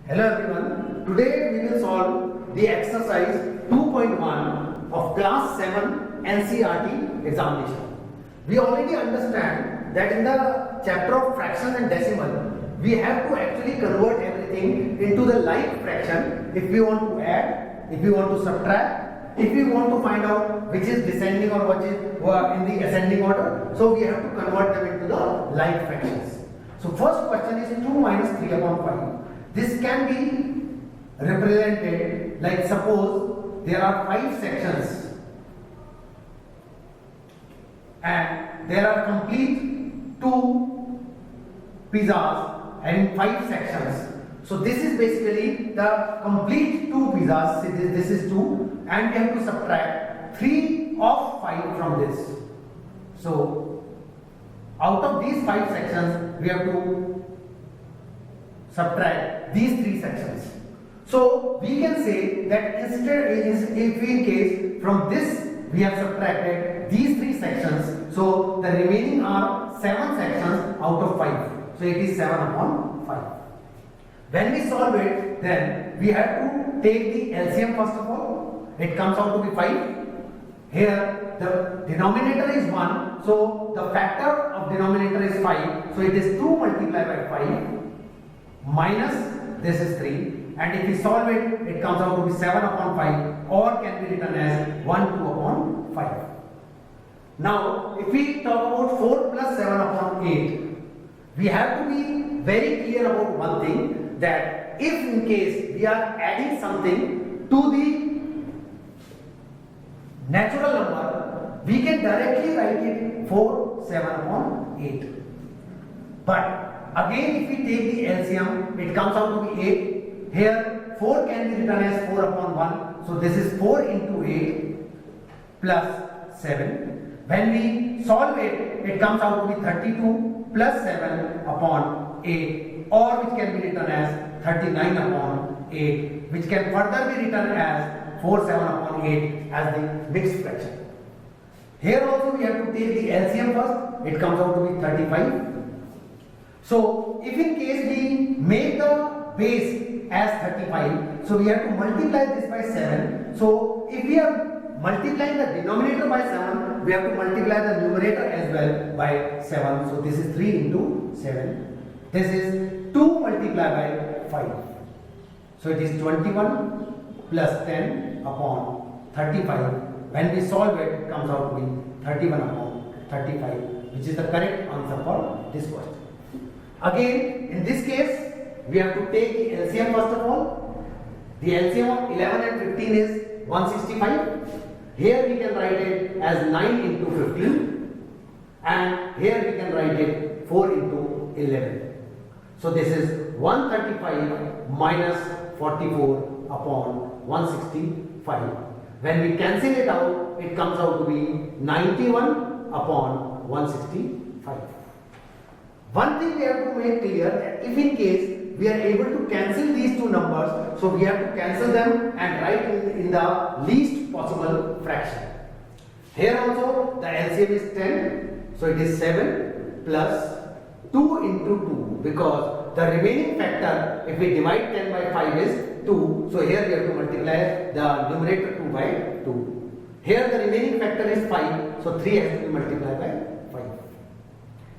Hello everyone, today we will solve the exercise 2.1 of class 7 NCERT examination. We already understand that in the chapter of fractions and decimal, we have to actually convert everything into the like fraction if we want to add, if we want to subtract, if we want to find out which is descending or which is in the ascending order. So we have to convert them into the like fractions. So first question is 2 minus 3 upon 5. This can be represented like suppose there are 5 sections and there are complete 2 pizzas having 5 sections. So this is basically the complete 2 pizzas. See, this is 2 and we have to subtract 3 of 5 from this. So out of these 5 sections we have to subtract these 3 sections. So we can say that instead, if in case from this we have subtracted these 3 sections, so the remaining are 7 sections out of 5. So it is 7 upon 5. When we solve it, then we have to take the LCM first of all. It comes out to be 5. Here the denominator is 1, so the factor of denominator is 5. So it is 2 multiplied by 5 minus this is 3, and if we solve it, it comes out to be 7 upon 5 or can be written as 1 2 upon 5. Now if we talk about 4 plus 7 upon 8, we have to be very clear about one thing, that if in case we are adding something to the natural number, we can directly write it 4 7 upon 8. But again, if we take the LCM, it comes out to be 8. Here 4 can be written as 4 upon 1. So this is 4 into 8 plus 7. When we solve it, it comes out to be 32 plus 7 upon 8, or which can be written as 39 upon 8, which can further be written as 4 7 upon 8 as the mixed fraction. Here also we have to take the LCM first. It comes out to be 35. So if in case we make the base as 35, so we have to multiply this by 7. So if we are multiplying the denominator by 7, we have to multiply the numerator as well by 7. So this is 3 into 7. This is 2 multiplied by 5. So it is 21 plus 10 upon 35. When we solve it, it comes out to be 31 upon 35, which is the correct answer for this question. Again, in this case, we have to take the LCM first of all. The LCM of 11 and 15 is 165. Here we can write it as 9 into 15, and here we can write it 4 into 11. So this is 135 minus 44 upon 165. When we cancel it out, it comes out to be 91 upon 165. One thing we have to make clear, that if in case we are able to cancel these two numbers, so we have to cancel them and write in the least possible fraction. Here also the LCM is 10, so it is 7 plus 2 into 2, because the remaining factor, if we divide 10 by 5 is 2, so here we have to multiply the numerator 2 by 2. Here the remaining factor is 5, so 3 has to be multiplied by 5.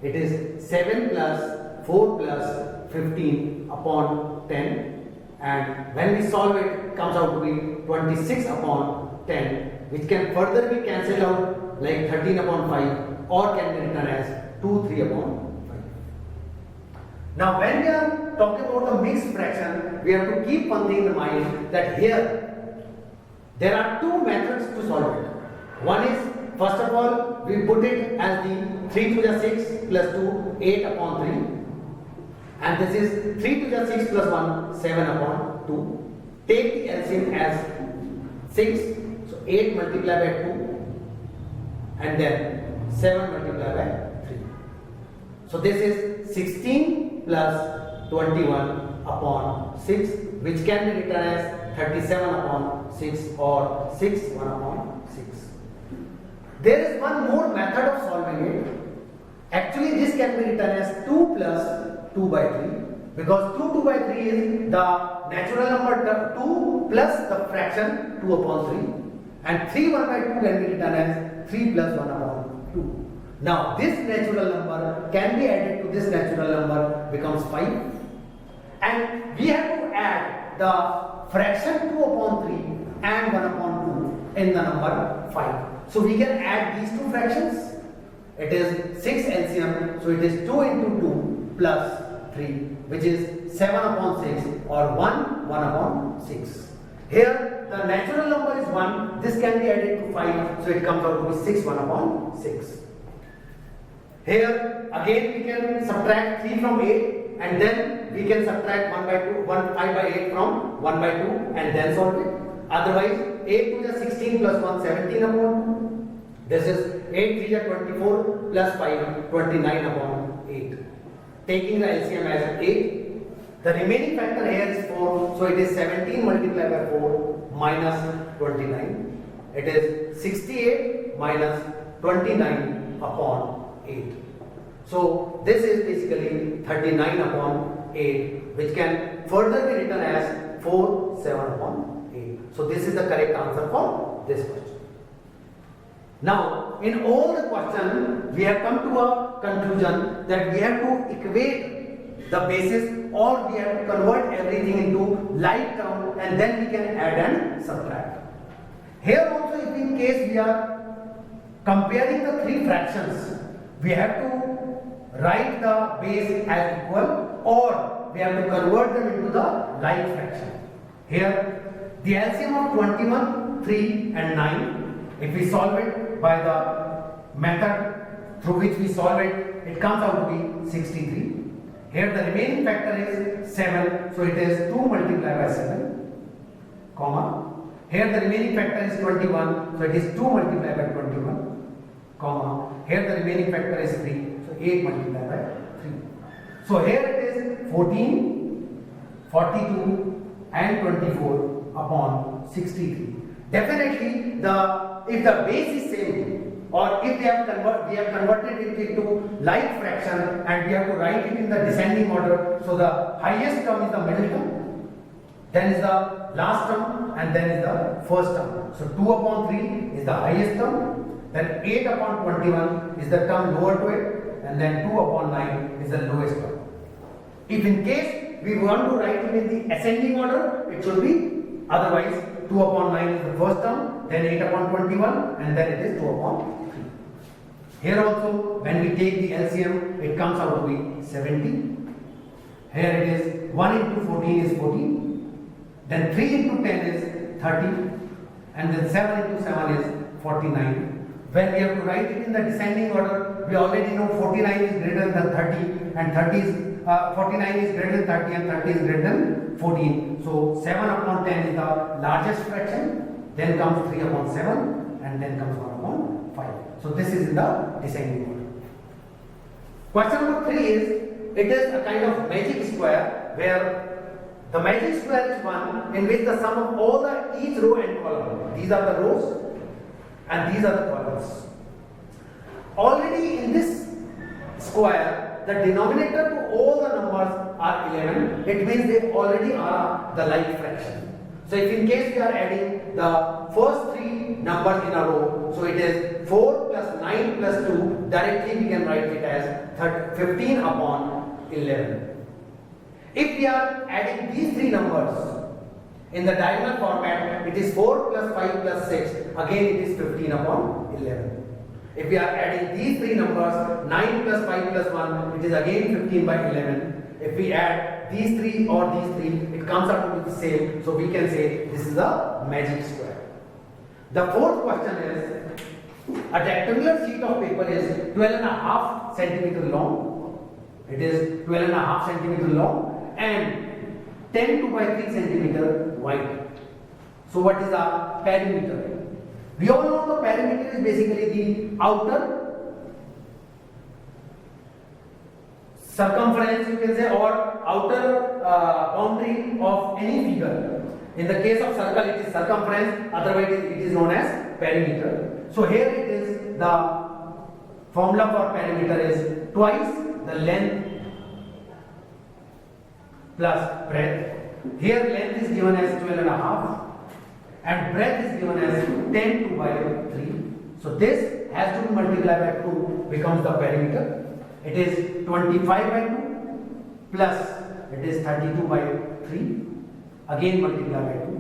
It is 7 plus 4 plus 15 upon 10, and when we solve it, it comes out to be 26 upon 10, which can further be cancelled out like 13 upon 5 or can be written as 2 3 upon 5. Now when we are talking about the mixed fraction, we have to keep one thing in mind, that here there are 2 methods to solve it. One is, first of all, we put it as the 3 to the 6 plus 2, 8 upon 3. And this is 3 to the 6 plus 1, 7 upon 2. Take the LCM as 6, so 8 multiplied by 2, and then 7 multiplied by 3. So this is 16 plus 21 upon 6, which can be written as 37 upon 6 or 6 1 upon 6. There is one more method of solving it. Actually, this can be written as 2 plus 2 by 3. because 2 by 3 is the natural number 2 plus the fraction 2 upon 3, and 3 1 by 2 can be written as 3 plus 1 upon 2. Now this natural number can be added to this natural number, becomes 5, and we have to add the fraction 2 upon 3 and 1 upon 2 in the number 5. So we can add these two fractions. It is 6 LCM, so it is 2 into 2 plus 3, which is 7 upon 6, or 1 upon 6. Here the natural number is 1, this can be added to 5, so it comes out to be 6 1 upon 6. Here again we can subtract 3 from 8, and then we can subtract 5 by 8 from 1 by 2 and then solve it. Otherwise 8 to the 16 plus 1 17 upon 2. This is 8 3 is 24 plus 5 29 upon 8. Taking the LCM as 8. The remaining factor here is 4, so it is 17 multiplied by 4 minus 29. It is 68 minus 29 upon 8. So this is basically 39 upon 8, which can further be written as 4 7 upon 8. So this is the correct answer for this question. Now, in all the questions, we have come to a conclusion that we have to equate the basis, or we have to convert everything into like term, and then we can add and subtract. Here also, if in case we are comparing the three fractions, we have to write the base as equal, or we have to convert them into the like fraction. Here, the LCM of 21, 3 and 9, if we solve it by the method through which we solve it, it comes out to be 63. Here the remaining factor is 7, so it is 2 multiplied by 7, comma. Here the remaining factor is 21, so it is 2 multiplied by 21, comma. Here the remaining factor is 3, so 8 multiplied by 3. So here it is 14, 42 and 24 upon 63. Definitely if the base is same, or if we have converted it into like fraction and we have to write it in the descending order, so the highest term is the middle term, then is the last term, and then is the first term. So 2 upon 3 is the highest term, then 8 upon 21 is the term lower to it, and then 2 upon 9 is the lowest term. If in case we want to write it in the ascending order, it should be otherwise. 2 upon 9 is the first term, then 8 upon 21, and then it is 2 upon 3. Here also, when we take the LCM, it comes out to be 70. Here it is 1 into 14 is 14, then 3 into 10 is 30, and then 7 into 7 is 49. When we have to write it in the descending order, we already know 49 is greater than 30, and 49 is greater than 30, and 30 is greater than 14. So 7 upon 10 is the largest fraction, then comes 3 upon 7, and then comes 1 upon 5. So this is in the descending order. Question number 3 is, it is a kind of magic square, where the magic square is one in which the sum of all each row and column, these are the rows and these are the columns. Already in this square, the denominator to all the numbers are 11. It means they already are the like fraction. So if in case we are adding the first three numbers in a row, so it is 4 plus 9 plus 2, directly we can write it as 15 upon 11. If we are adding these three numbers in the diagonal format, it is 4 plus 5 plus 6, again it is 15 upon 11. If we are adding these three numbers, 9 plus 5 plus 1, it is again 15 by 11. If we add these three or these three, it comes out to be the same. So we can say this is a magic square. The fourth question is, a rectangular sheet of paper is 12.5 centimeter long. It is 12.5 centimeter long and 10 by 3 centimeter wide. So what is the perimeter? We all know the perimeter is basically the outer circumference, you can say, or outer boundary of any figure. In the case of circle, it is circumference, otherwise it is known as perimeter. So here it is, the formula for perimeter is twice the length plus breadth. Here length is given as 12 and a half and breadth is given as 10 2 by 3. So this has to be multiplied by 2 becomes the perimeter. It is 25 by 2 plus it is 32 by 3. Again multiply by 2.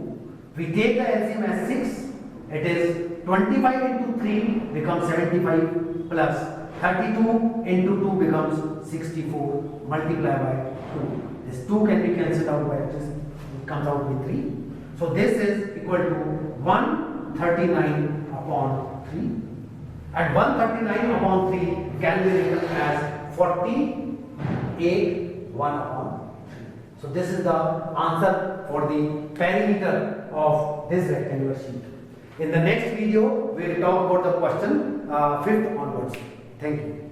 We take the LCM as 6. It is 25 into 3 becomes 75 plus 32 into 2 becomes 64. Multiply by 2. This 2 can be cancelled out by just it comes out with 3. So this is equal to 139 upon 3. And 139 upon 3 can be written as 48 1 upon 3. So this is the answer for the perimeter of this rectangular sheet. In the next video, we will talk about the question 5th onwards. Thank you.